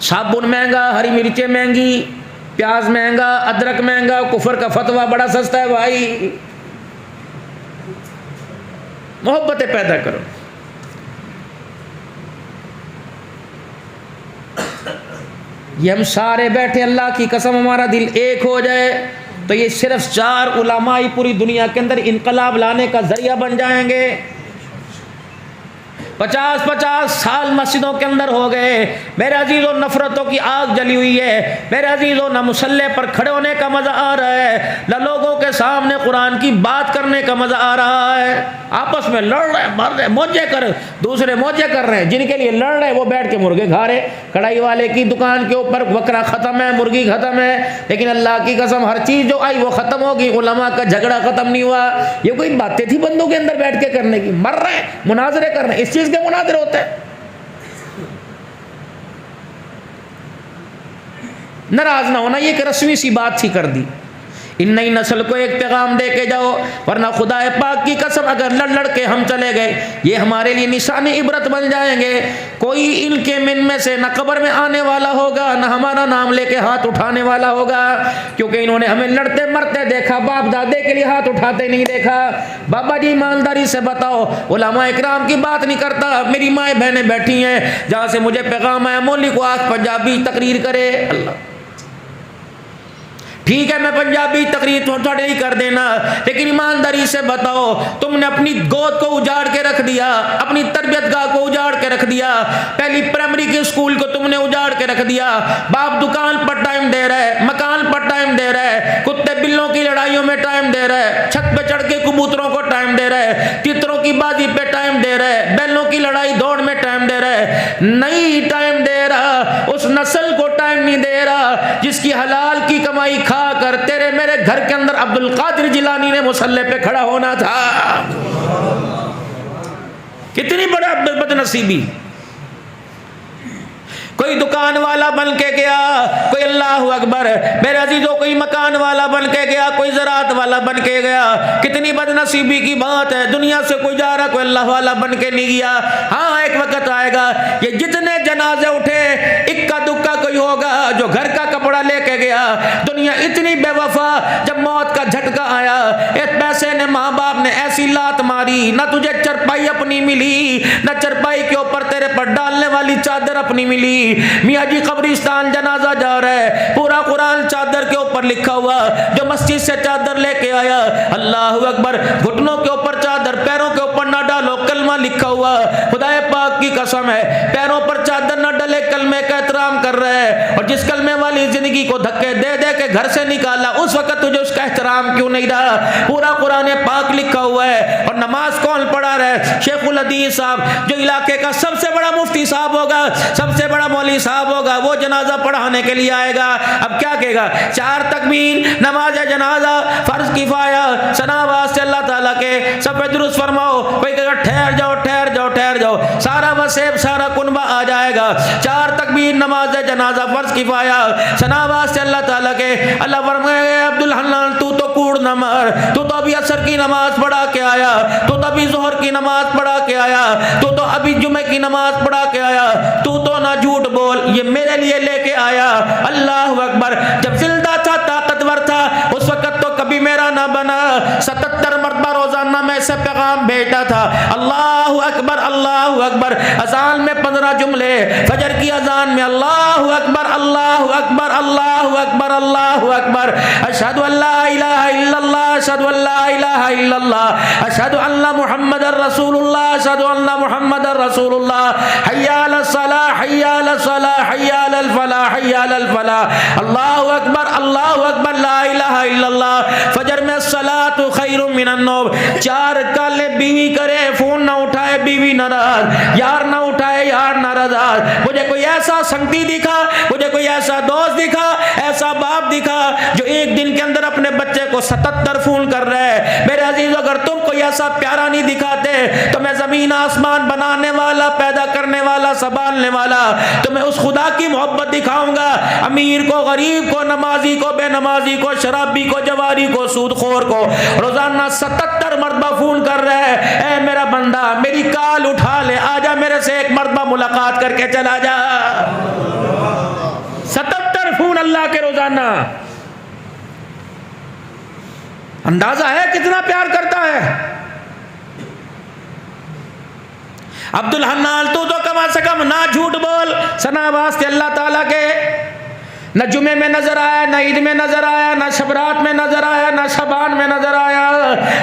صابن مہنگا، ہری مرچیں مہنگی، پیاز مہنگا، ادرک مہنگا، کفر کا فتویٰ بڑا سستا ہے بھائی. محبتیں پیدا کرو. یہ ہم سارے بیٹھے اللہ کی قسم ہمارا دل ایک ہو جائے تو یہ صرف 4 علماء ہی پوری دنیا کے اندر انقلاب لانے کا ذریعہ بن جائیں گے. 50 سال مسجدوں کے اندر ہو گئے میرے عزیزوں، نفرتوں کی آگ جلی ہوئی ہے میرے عزیزوں. نہ مسلح پر کھڑے ہونے کا مزہ آ رہا ہے، نہ لوگوں کے سامنے قرآن کی بات کرنے کا مزہ آ رہا ہے. آپس میں لڑ رہے ہیں، مر رہے، موجے کر دوسرے موجے کر رہے ہیں. جن کے لیے لڑ رہے ہیں وہ بیٹھ کے مرغے کھا رہے. کڑھائی والے کی دکان کے اوپر بکرا ختم ہے، مرغی ختم ہے، لیکن اللہ کی قسم ہر چیز جو آئی وہ ختم ہوگی. علماء کا جھگڑا ختم نہیں ہوا. یہ کوئی باتیں تھی بندوں کے اندر بیٹھ کے کرنے کی؟ مر رہے ہیں، مناظرے کر رہے ہیں. اس چیز کے مناظرے ہوتے ہیں. ناراض نہ ہونا، یہ ایک رسمی سی بات تھی کر دی. ان نئی نسل کو ایک پیغام دے کے جاؤ، ورنہ خدا پاک کی قسم اگر لڑ لڑ کے ہم چلے گئے یہ ہمارے لیے نشان عبرت بن جائیں گے. کوئی ان کے من میں سے نہ قبر میں آنے والا ہوگا نہ ہمارا نام لے کے ہاتھ اٹھانے والا ہوگا، کیونکہ انہوں نے ہمیں لڑتے مرتے دیکھا، باپ دادے کے لیے ہاتھ اٹھاتے نہیں دیکھا. بابا جی ایمانداری سے بتاؤ، علماء اکرام کی بات نہیں کرتا، میری مائیں بہنیں بیٹھی ہیں جہاں سے مجھے پیغام آیا مولوی کو آج پنجابی تقریر کرے. اللہ ٹھیک ہے، میں پنجابی تقریر تھوڑے ہی کر دینا، لیکن ایمانداری سے بتاؤ تم نے اپنی گود کو اجاڑ کے رکھ دیا، اپنی تربیت گاہ کو اجاڑ کے رکھ دیا، پہلی پرائمری کے اسکول کو تم نے اجاڑ کے رکھ دیا. باپ دکان پر ٹائم دے رہا ہے، مکان پر ٹائم دے رہا ہے، کتے بلوں کی لڑائیوں میں ٹائم دے رہا ہے، چھت پہ چڑھ کے کبوتروں کو ٹائم دے رہا ہے، تتروں کی بازی پہ ٹائم دے رہا ہے، بیلوں کی لڑائی دوڑ میں ٹائم دے رہا ہے. نہیں ٹائم دے رہا، اس نسل کو ٹائم نہیں دے رہا جس کی حلال کی کمائی کھا کر تیرے میرے گھر کے اندر عبد القادر جیلانی نے مصلی پہ کھڑا ہونا تھا. کتنی بڑا بد نصیبی. کوئی دکان والا بن کے گیا، کوئی اللہ اکبر میرے عزیزوں کوئی مکان والا بن کے گیا، کوئی زراعت والا بن کے گیا. کتنی بد نصیبی کی بات ہے. دنیا سے کوئی جا رہا کوئی اللہ والا بن کے نہیں گیا. ہاں ایک وقت آئے گا یہ جتنے جنازے اٹھے اکا دکا کوئی ہوگا جو گھر کا کپڑا لے کے گیا. دنیا اتنی بے وفا، جب موت کا جھٹکا آیا ایک پیسے نے ماں باپ نے ایسی لات ماری، نہ تجھے چرپائی اپنی ملی، نہ چرپائی کے اوپر تیرے پر ڈالنے والی چادر اپنی ملی. میاں جی قبرستان جنازہ جا رہا ہے، پورا قرآن چادر کے اوپر لکھا ہوا، جو مسجد سے چادر لے کے آیا اللہ اکبر گھٹنوں کے اوپر چادر، پیروں کے اوپر نہ ڈالو، کلمہ لکھا ہوا. خدا پاک کی قسم ہے پیروں پر چادر نہ ڈلے، کلمے کا احترام کر رہا ہے. اور جس کلمے والی زندگی کو دھکے دے دے کے گھر سے نکالا اس وقت تجھے اس کا احترام کیوں نہیں رہا؟ پورا قرآن پاک لکھا ہوا ہے. اور نماز کون پڑھا رہا ہے؟ شیخ الحدیث صاحب جو علاقے کا سب سے بڑا مفتی صاحب ہوگا، سب سے بڑا مولوی صاحب ہوگا، وہ جنازہ پڑھانے کے لیے آئے گا. اب کیا کہے گا؟ 4 تکبیر، نماز جنازہ فرض کفایہ، ثنا واسطے اللہ تعالیٰ کے سب پہ درست فرماؤ. کوئی کہے گا ٹھہر جاؤ ٹھہر جاؤ ٹھہر جاؤ، سارا وسیب سارا کنبہ آ جائے گا. 4 تکبیر، نماز جنازہ فرض کفایہ، ثنا واسطے اللہ تعالیٰ کے. اللہ فرمائے عبد الحنان تو کوڑ نہ مار، تو ابھی عصر کی نماز پڑھا کے آیا، تو ابھی ظہر کی نماز پڑھا کے آیا، تو ابھی جمعہ کی نماز پڑھا کے آیا، تو نہ جھوٹ بول، یہ میرے لیے لے کے آیا. اللہ اکبر. جب زندہ تھا طاقتور تھا اس وقت تو کبھی میرا نہ بنا، 77 مرتبہ روزانہ میں سے پیغام بھیجتا تھا. اللہ اکبر اللہ اکبر. اذان میں 15 جملے، فجر کی اذان میں اللہ اکبر اللہ اکبر اللہ اکبر اللہ اکبر، اشہد ان لا الہ الا اللہ اشہد ان لا الہ الا اللہ اشہد ان محمد رسول اللہ اشہد ان محمد رسول اللہ، حی علی الصلاۃ حی علی الصلاۃ حی علی الفلاح حی علی الفلاح، اللہ اکبر لا الہ الا اللہ. فجر میں الصلاۃ خیر من النوم. 4 کالے بیوی کرے فون نہ اٹھائے بیوی ناراض، یار نہ اٹھائے یار ناراض. مجھے کوئی ایسا سنگتی دکھا، مجھے کوئی ایسا دوست دکھا، ایسا باپ دکھا جو ایک دن کے اندر اپنے بچے کو 77 فون کر رہے ہیں. میرے عزیز اگر تم کوئی ایسا پیارا نہیں دکھاتے تو میں زمین آسمان بنانے والا، پیدا کرنے والا، سنبھالنے والا تمہیں اس خدا کی محبت دکھاؤں گا. امیر کو، غریب کو، نمازی کو، بے نمازی کو، شرابی کو، جواری کو، سود خور کو روزانہ 77 مرتبہ فون کر رہے ہیں. اے میرا بندہ میری کال اٹھا لے، آجا میرے سے ایک مرتبہ ملاقات کر کے چلا جا. روزانہ. اندازہ ہے کتنا پیار کرتا ہے. عبد الحنان تو کم سے کم نہ جھوٹ بول، ثنا واسطے اللہ تعالیٰ کے. نہ جمعے میں نظر آیا، نہ عید میں نظر آیا، نہ شبرات میں نظر آیا، نہ شبان میں نظر آیا،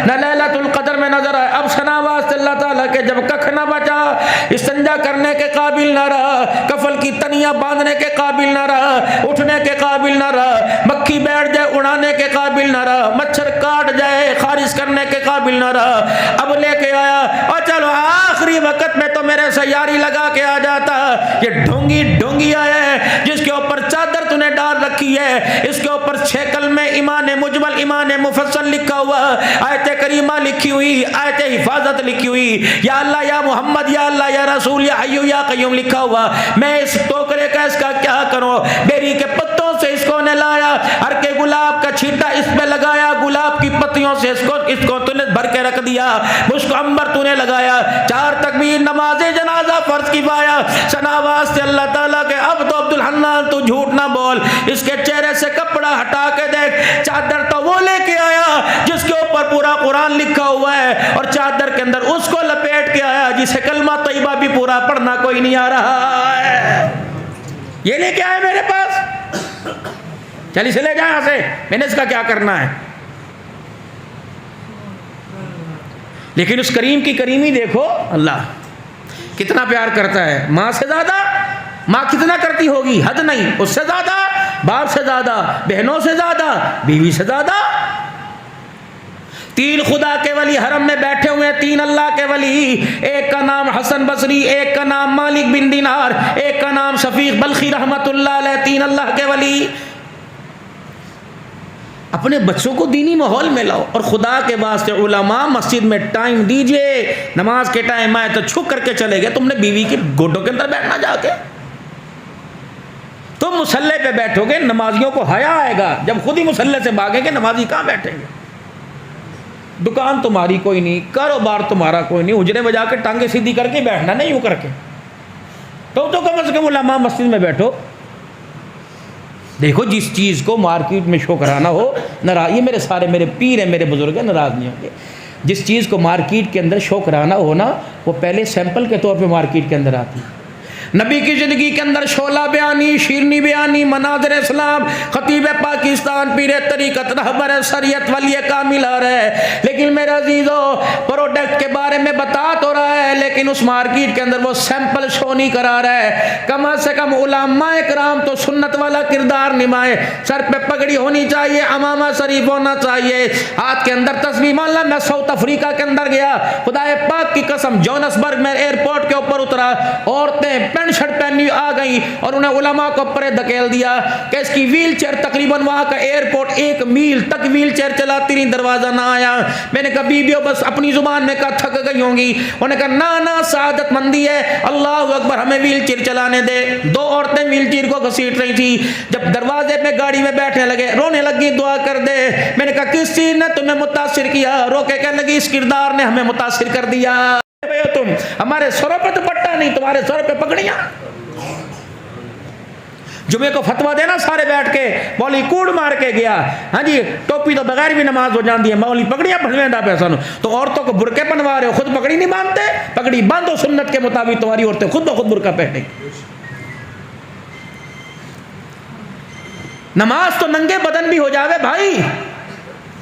نہ لیلۃ القدر میں نظر آیا. اب ثنا واسطے اللہ تعالیٰ کے جب ککھ نہ بچا، استنجا کرنے کے قابل نہ رہا، کفل کی تنیاں باندھنے کے قابل نہ رہا، اٹھنے کے قابل نہ رہا، مکھی بیٹھ جائے اڑانے کے قابل نہ رہا، مچھر کاٹ جائے خارج کرنے کے قابل نہ رہا، اب لے کے آیا اور چلو آخری وقت میں تو میرے سے یاری لگا کے آ جاتا. یہ ڈھونگی آیا ہے جس کے اوپر چادر نے ڈال رکھی ہے، اس کے اوپر 6 کلمے ایمان مجمل ایمان مفصل لکھا ہوا، آیت کریمہ لکھی ہوئی، آیت حفاظت لکھی ہوئی، یا اللہ یا محمد یا اللہ یا رسول یا حی یا قیوم لکھا ہوا. میں اس ٹوکرے کا اس کا کیا کروں؟ بیری کے پتوں سے اس کو نے لایا، ہر کے گلاب کا چھیٹا اس پہ لگایا، گلاب کی پتیوں سے اس کو تو نے بھر کے رکھ دیا، مشک عنبر تو نے لگایا، 4 تکبیر نماز جنازہ فرض کی پایا. ثنا واسطے اللہ تعالیٰ کے اب تو عبد الحنان تو جھوٹ نہ بول، اس کے چہرے سے کپڑا ہٹا کے دیکھ، چادر تو وہ لے کے آیا جس کے اوپر پورا قرآن لکھا ہوا ہے، اور چادر کے اندر اس کو لپیٹ کے آیا جسے کلمہ طیبہ بھی پورا پڑھنا کوئی نہیں آ رہا ہے. یہ لے کے آئے میرے پاس، چل اسے لے جائیں یہاں سے، میں نے اس کا کیا کرنا ہے. لیکن اس کریم کی کریمی دیکھو، اللہ کتنا پیار کرتا ہے. ماں سے زیادہ، ماں کتنا کرتی ہوگی، حد نہیں، اس سے زیادہ، باپ سے زیادہ، بہنوں سے زیادہ، بیوی سے زیادہ. 3 خدا کے ولی حرم میں بیٹھے ہوئے، 3 اللہ کے ولی، ایک کا نام حسن بصری، ایک کا نام مالک بن دینار، ایک کا نام شفیق بلخی رحمت اللہ علیہ، 3 اللہ کے ولی. اپنے بچوں کو دینی ماحول میں لاؤ، اور خدا کے واسطے علماء مسجد میں ٹائم دیجئے. نماز کے ٹائم آئے تو چھک کر کے چلے گئے، تم نے بیوی کے گوٹوں کے اندر بیٹھنا جا کے. تم مصلی پہ بیٹھو گے، نمازیوں کو حیا آئے گا. جب خود ہی مصلی سے بھاگیں گے، نمازی کہاں بیٹھیں گے؟ دکان تمہاری کوئی نہیں، کاروبار تمہارا کوئی نہیں، حجرے میں جا کے ٹانگیں سیدھی کر کے بیٹھنا نہیں، یوں کر کے. تو کم از کم علماء مسجد میں بیٹھو. دیکھو جس چیز کو مارکیٹ میں شو کرانا ہو، ناراض، یہ میرے پیر ہیں، میرے بزرگ ہیں، ناراض نہیں ہوں گے. جس چیز کو مارکیٹ کے اندر شو کرانا ہو نا، وہ پہلے سیمپل کے طور پہ مارکیٹ کے اندر آتی ہے. نبی کی زندگی کے اندر شعلہ بیانی، شیرنی بیانی، مناظر اسلام، خطیب پاکستان، پیر طریقت، رہبر شریعت، ولی کامل آ رہا ہے. لیکن میرے عزیزو، پروڈکٹ کے بارے میں بتا تو رہا ہے، لیکن اس مارکیٹ کے اندر وہ سیمپل شو نہیں کرا رہا ہے. کم سے کم علماء کرام تو سنت والا کردار نمائے. سر پہ پگڑی ہونی چاہیے، امامہ شریف ہونا چاہیے، ہاتھ کے اندر تسبیح. مان لا میں ساؤتھ افریقہ کے اندر گیا، خدا پاک کی قسم، جونسبرگ میں ایئرپورٹ کے اوپر اترا، عورتیں پینٹ شرٹ پہنی آ گئی اور انہیں علماء کو پرے دھکیل دیا کہ اس کی ویل چیئر، تقریباً وہاں کا ایئرپورٹ 1 میل تک ویل چیئر چلاتی رہی، دروازہ نہ آیا. میں نے کہا بیبیوں بس اپنی زبان میں کہا تھک گئی ہوں گی. انہوں نے کہا نا سعادت مندی ہے، اللہ اکبر، ہمیں ویل چیئر چلانے دے. 2 عورتیں ویل چیئر کو گھسیٹ رہی تھی. جب دروازے پہ گاڑی میں بیٹھنے لگے، رونے لگی، دعا کر دے. میں نے کہا کس چیز نے تمہیں متاثر کیا؟ رو کے کہنے لگی اس کردار نے ہمیں متاثر کر دیا. تم ہمارے سروں پہ دوپٹہ نہیں، تمہارے سر پہ پگڑیاں. جمعے کو فتوا دینا سارے بیٹھ کے، مولوی کوڑ مار کے گیا، ہاں جی ٹوپی تو بغیر بھی نماز ہو جاتی ہے، مولوی پگڑیاں بنویندا پیسہ نو. تو عورتوں کو برقعے بنوا رہے ہو، خود پگڑی نہیں باندھتے؟ پگڑی باندھو سنت کے مطابق، تمہاری عورتیں خود بخود برقع پہنیں. نماز تو ننگے بدن بھی ہو جاوے بھائی،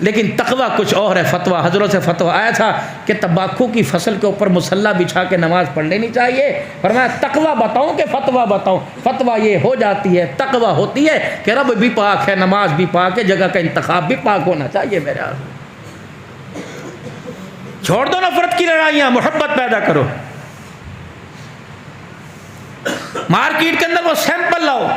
لیکن تقوی کچھ اور ہے. فتویٰ حضرت سے فتویٰ آیا تھا کہ تمباکو کی فصل کے اوپر مصلی بچھا کے نماز پڑھ لینی چاہیے. فرمایا تقوی بتاؤں کہ فتویٰ بتاؤں؟ فتویٰ یہ ہو جاتی ہے، تقوی ہوتی ہے کہ رب بھی پاک ہے، نماز بھی پاک ہے، جگہ کا انتخاب بھی پاک ہونا چاہیے. میرے چھوڑ دو نفرت کی لڑائیاں، محبت پیدا کرو. مارکیٹ کے اندر وہ سیمپل لاؤ.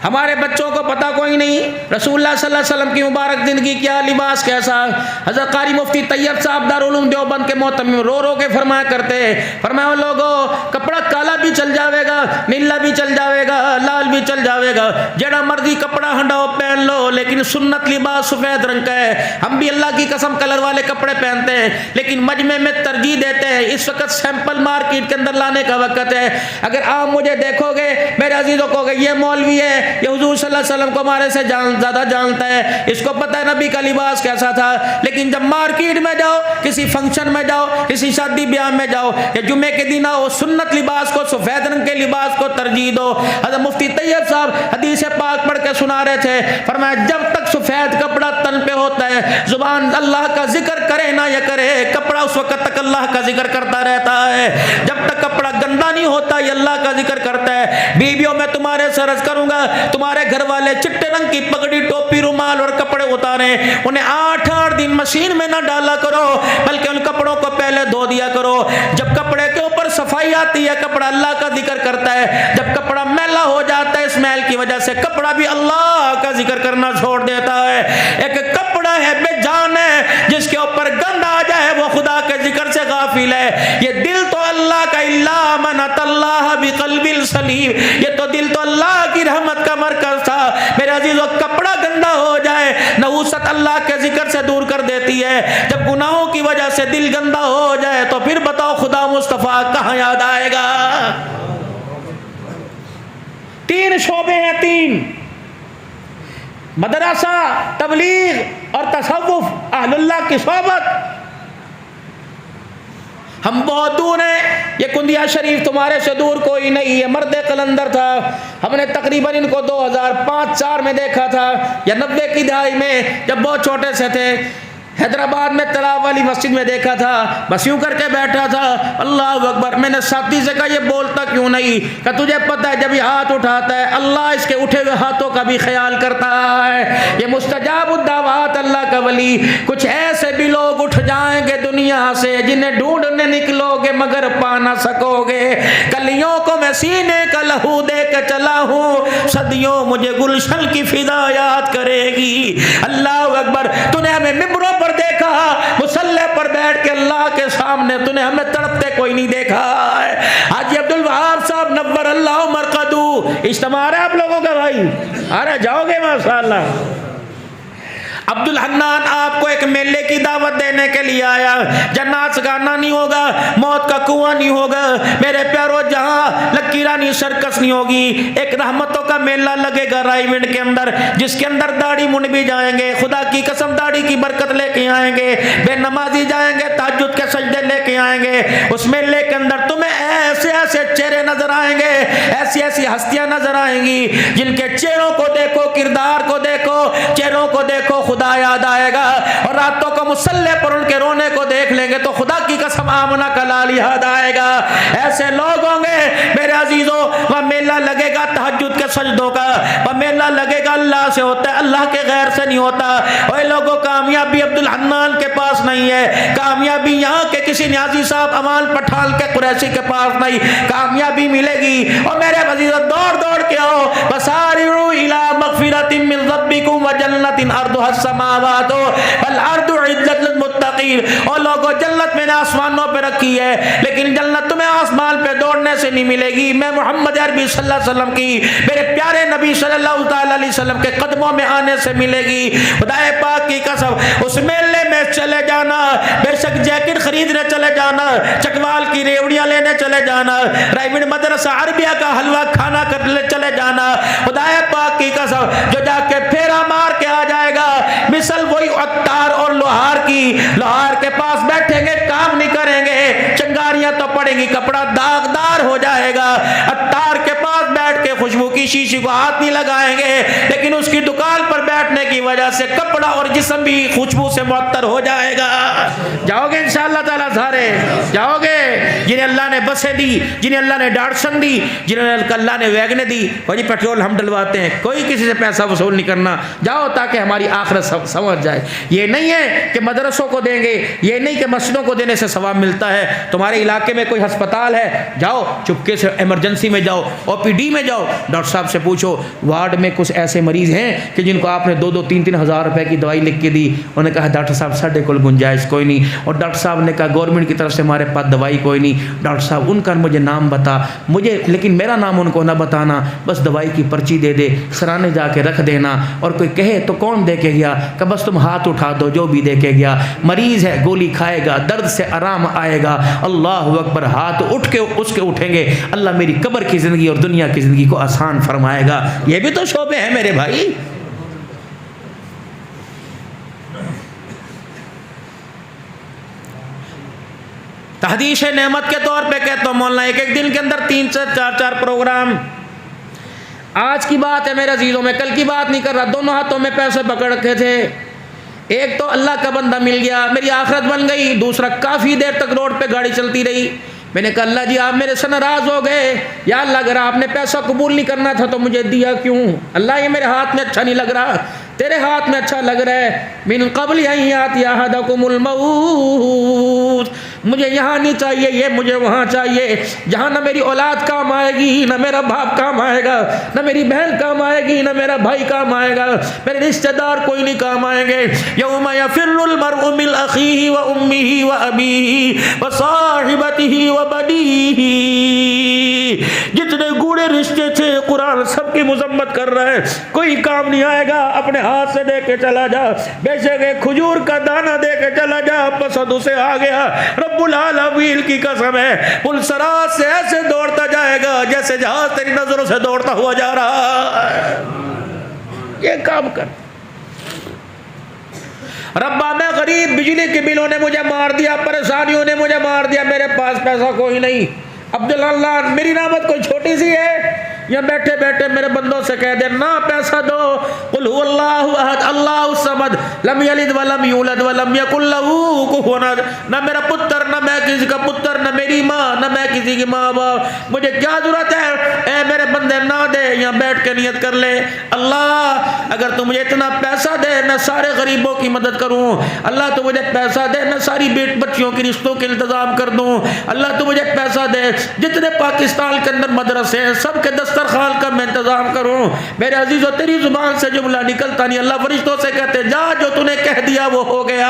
ہمارے بچوں کو پتہ کوئی نہیں رسول اللہ صلی اللہ علیہ وسلم کی مبارک زندگی کیا، لباس کیسا. حضرت قاری مفتی طیب صاحب دارالعلوم دیوبند کے محتمم رو رو کے فرمایا کرتے، فرمایا لوگوں کپڑا کالا بھی چل جاوے گا، نیلا بھی چل جاوے گا، لال بھی چل جاوے گا، جڑا مرضی کپڑا ہنڈاؤ پہن لو، لیکن سنت لباس سفید رنگ کا ہے. ہم بھی اللہ کی قسم کلر والے کپڑے پہنتے ہیں، لیکن مجمع میں ترجیح دیتے ہیں. اس وقت سیمپل مارکیٹ کے اندر لانے کا وقت ہے. اگر آپ مجھے دیکھو گے میرے عزیزوں کو، یہ مولوی ہے، یہ حضور صلی اللہ علیہ وسلم کو ہمارے سے زیادہ جانتا ہے، اس کو پتہ ہے نبی کا لباس کیسا تھا، لیکن جب مارکیٹ میں جاؤ، کسی فنکشن میں جاؤ، کسی شادی بیاہ میں جاؤ، یا جمعے کے دن آؤ، سنت لباس کو، سفید رنگ کے لباس کو ترجیح دو۔ حضرت مفتی طیب صاحب حدیث پاک پڑھ کے سنا رہے تھے، فرمایا جب تک سفید کپڑا تن پہ ہوتا ہے، زبان اللہ کا ذکر کرے نہ یا کرے، کپڑا اس وقت تک اللہ کا ذکر کرتا رہتا ہے۔ جب تک کپڑا گندا نہیں ہوتا یہ اللہ کا ذکر کرتا ہے۔ بیویوں میں تمہارے سے عرض کروں گا، تمہارے گھر والے چٹے رنگ کی پگڑی، ٹوپی، رومال اور کپڑے اتاریں، انہیں 8 دن مشین میں نہ ڈالا کرو، بلکہ ان کپڑوں کو پہلے دھو دیا کرو۔ جب کپڑے کے اوپر صفائی آتی ہے، کپڑا اللہ کا ذکر کرتا ہے۔ جب کپڑا میلا ہو جاتا ہے، اس میل کی وجہ سے کپڑا بھی اللہ کا ذکر کرنا چھوڑ دیتا ہے۔ ایک کپڑا ہے بے جان ہے، جس کے اوپر گند آ جائے وہ خدا کے ذکر سے غافل ہے۔ یہ دل تو اللہ کا، الا من اتى اللہ بقلب سلیم، یہ تو دل تو اللہ کی رحمت کا مرکز تھا۔ میرے عزیزو، کپڑا گندا ہو جائے، نحوست اللہ کے ذکر سے دور کر دیتی ہے۔ جب گناہوں کی وجہ سے دل گندا ہو جائے تو پھر بتاؤ خدا مصطفیٰ کہاں یاد آئے گا؟ 3 شعبے ہیں، 3: مدرسہ، تبلیغ اور تصوف، اہل اللہ کی صحبت۔ ہم بہت دور ہیں، یہ کندیا شریف تمہارے سے دور کوئی نہیں ہے۔ مرد قلندر تھا، ہم نے تقریباً ان کو 2005-04 میں دیکھا تھا، یا 90 کی دہائی میں، جب بہت چھوٹے سے تھے۔ حیدرآباد میں تالاب والی مسجد میں دیکھا تھا، بس یوں کر کے بیٹھا تھا، اللہ اکبر۔ میں نے ساتھی سے کہا یہ بولتا کیوں نہیں؟ کہ تجھے پتہ ہے جب یہ ہاتھ اٹھاتا ہے اللہ اس کے اٹھے ہوئے ہاتھوں کا بھی خیال کرتا ہے۔ یہ مستجاب الدعوات اللہ کا ولی۔ کچھ ایسے بھی لوگ اٹھ جائیں گے دنیا سے جنہیں ڈھونڈنے نکلو گے مگر پا نہ سکو گے۔ کلیوں کو میں سینے کا لہو دے کے چلا ہوں، صدیوں مجھے گلشن کی فضا یاد کرے گی۔ اللہ اکبر۔ تو نے ہمیں ممبروں پر دیکھا، مصلی پر بیٹھ کے اللہ کے سامنے، تو نے ہمیں تڑپتے کوئی نہیں دیکھا ہے۔ حاجی عبدالوہاب صاحب نور اللہ مرقدو، اجتماع ہے آپ لوگوں کا بھائی، ارے جاؤ گے ماشاءاللہ۔ عبدالحنان آپ کو ایک میلے کی دعوت دینے کے لیے آیا۔ جنات گانا نہیں ہوگا، موت کا کنواں نہیں ہوگا میرے پیارو، جہاں لکیرانی سرکس نہیں ہوگی، ایک رحمتوں کا میلہ لگے گا رائے ونڈ کے اندر، جس کے اندر داڑھی منڈ بھی جائیں گے، خدا کی قسم داڑھی کی برکت لے کے آئیں گے، بے نمازی جائیں گے، تہجد کے سجدے لے کے آئیں گے۔ اس میلے کے اندر تمہیں ایسے ایسے چہرے نظر آئیں گے، ایسی ایسی ہستیاں نظر آئیں گی جن کے چہروں کو دیکھو، کردار کو دیکھو، چہروں کو دیکھو، خدا یاد آئے گا۔ اور راتوں کو مصلی پر ان کے رونے کو دیکھ لیں گے تو خدا کی قسم آمنہ کا لال یاد آئے گا۔ ایسے لوگ ہوں گے میرے عزیزوں، وہ میلہ لگے گا تہجد کے سجدوں کا، وہ میلہ لگے گا اللہ سے ہوتا ہے، اللہ کے غیر سے نہیں ہوتا۔ اور لوگوں کامیابی عبدالحنان کے پاس نہیں ہے، کامیابی یہاں کے کسی نیازی صاحب امان پٹھان کے قریشی کے پاس نہیں، کامیابی ملے گی۔ اور میرے عزیزوں دوڑ دوڑ کے آؤ، وسارعوا الی مغفرۃ من ربکم وجنۃ ارضھا السماوات والارض اعدت للمتقین۔ اور لوگوں جنت میں نے آسمانوں پہ رکھی ہے، لیکن جنت تمہیں آسمان پہ دوڑنے سے نہیں ملے گی، میں محمد عربی صلی اللہ علیہ وسلم کی، میرے پیارے نبی صلی اللہ تعالی علیہ وسلم کے قدموں میں آنے سے ملے گی۔ خدا پاک کی قسم اس میلے میں چلے جانا، بے شک جیکٹ خریدنے چلے جانا، چکوال کی ریوڑیاں لینے چلے جانا، رائمنڈ مدرسہ عربیہ کا حلوہ کھانا کرنے چلے جانا۔ خدا پاک کی قسم جو جا کے پھیرا مار کے آ جائے گا مثل وہی عطار اور لوہار کی، لوہار کے پاس بیٹھیں گے کام نہیں کریں گے، چنگاریاں تو پڑیں گی، کپڑا داغدار ہو جائے گا۔ عطار کے پاس بیٹھ کے خوشبو کی شیشی کو ہاتھ نہیں لگائیں گے، لیکن اس کی دکان پر بیٹھنے کی وجہ سے کپڑا اور جسم بھی خوشبو سے معطر ہو جائے گا۔ جاؤ گے انشاءاللہ تعالیٰ، سارے جاؤ گے جنہیں اللہ نے بسیں دی، جنہیں اللہ نے ڈاٹسن دی، جنہیں اللہ نے ویگنیں دی، وہ جی پیٹرول ہم ڈلواتے ہیں، کوئی کسی سے پیسہ وصول نہیں کرنا، جاؤ تاکہ ہماری آخرت سمجھ جائے۔ یہ نہیں ہے کہ مدرسوں کو دیں گے، یہ نہیں کہ مسجدوں کو دینے سے ثواب ملتا ہے۔ تمہارے علاقے میں کوئی ہسپتال ہے، جاؤ چپکے سے ایمرجنسی میں جاؤ، او پی ڈی میں جاؤ، ڈاکٹر صاحب سے پوچھو وارڈ میں کچھ ایسے مریض ہیں کہ جن کو آپ نے 2-3 ہزار روپے کی دوائی لکھ کے دی، انہوں نے کہا ڈاکٹر صاحب ساڈے کول گنجائش کوئی نہیں، اور ڈاکٹر صاحب نے کہا گورنمنٹ کی طرف سے ہمارے پاس دوائی کوئی نہیں، ڈاکٹر صاحب ان کا مجھے نام بتا، مجھے لیکن میرا نام ان کو نہ بتانا، بس دوائی کی پرچی دے دے، سرانے جا کے رکھ دینا، اور کوئی کہے تو کون دے کے گیا، کہ بس تم ہاتھ اٹھا دو جو بھی دے کے گیا، مریض ہے گولی کھائے گا، درد سے آرام آئے گا۔ اللہ اکبر ہاتھ اٹھ کے اس کے اٹھیں گے، اللہ میری قبر کی زندگی اور دنیا کی زندگی کو آسان فرمائے گا۔ یہ بھی تو شعبے ہیں میرے بھائی۔ تحدیث نعمت کے طور پہ کہتا ہوں مولانا، ایک دن کے اندر 3 سے 4 پروگرام۔ آج کی بات ہے میرے عزیزوں، میں کل کی بات نہیں کر رہا، دونوں ہاتھوں میں پیسے پکڑ رکھے تھے، ایک تو اللہ کا بندہ مل گیا، میری آخرت بن گئی، دوسرا کافی دیر تک روڈ پہ گاڑی چلتی رہی۔ میں نے کہا اللہ جی آپ میرے سے ناراض ہو گئے، یا اللہ اگر آپ نے پیسہ قبول نہیں کرنا تھا تو مجھے دیا کیوں؟ اللہ یہ میرے ہاتھ میں اچھا نہیں لگ رہا، تیرے ہاتھ میں اچھا لگ رہا ہے۔ من قبل ان یاتی احدکم الموت، مجھے یہاں نہیں چاہیے، یہ مجھے وہاں چاہیے، جہاں نہ میری اولاد کام آئے گی، نہ میرا باپ کام آئے گا، نہ میری بہن کام آئے گی، نہ میرا بھائی کام آئے گا، میرے رشتہ دار کوئی نہیں کام آئیں گے۔ یوم یفر المرء من اخیہ وامہ وابیہ وصاحبتہ وبنیہ، جتنے گوڑے رشتے تھے قرآن سب کی مذمت کر رہا ہے، کوئی کام نہیں آئے گا، اپنے ہاتھ سے دے کے چلا جا، بے شک ایک کھجور کا دانہ دے کے چلا جا، پسند اسے آ گیا، رب العالمین کی قسم ہے پل صراط سے ایسے دوڑتا جائے گا جیسے جہاز تیری نظروں سے دوڑتا ہوا جا رہا ہے۔ یہ کام کر ربا میں غریب، بجلی کے بلوں نے مجھے مار دیا، پریشانیوں نے مجھے مار دیا، میرے پاس پیسہ کوئی نہیں۔ عبداللہ میری رحمت کوئی چھوٹی سی ہے؟ یا بیٹھے بیٹھے میرے بندوں سے کہہ دے نہ پیسہ دو، قل هو اللہ احد اللہ الصمد لم یلد ولم یولد ولم یکن لہ کفوا احد، نہ میرا پتر، نہ میں کسی کا پتر، نہ میری ماں، نہ میں کسی کی ماں باپ، مجھے کیا ضرورت ہے؟ اے میرے بندے نہ دے، یہاں بیٹھ کے نیت کر لے، اللہ اگر تو مجھے اتنا پیسہ دے میں سارے غریبوں کی مدد کروں، اللہ تو مجھے پیسہ دے میں ساری بچیوں کی رشتوں کے انتظام کر دوں، اللہ تو مجھے پیسہ دے جتنے پاکستان کے اندر مدرسے ہیں سب کے دسترخوان کا میں انتظام کروں۔ میرے عزیزو تیری زبان سے جملہ نکلتا نہیں، اللہ فرشتوں سے کہتے جا جو تو نے کہہ دیا وہ ہو گیا۔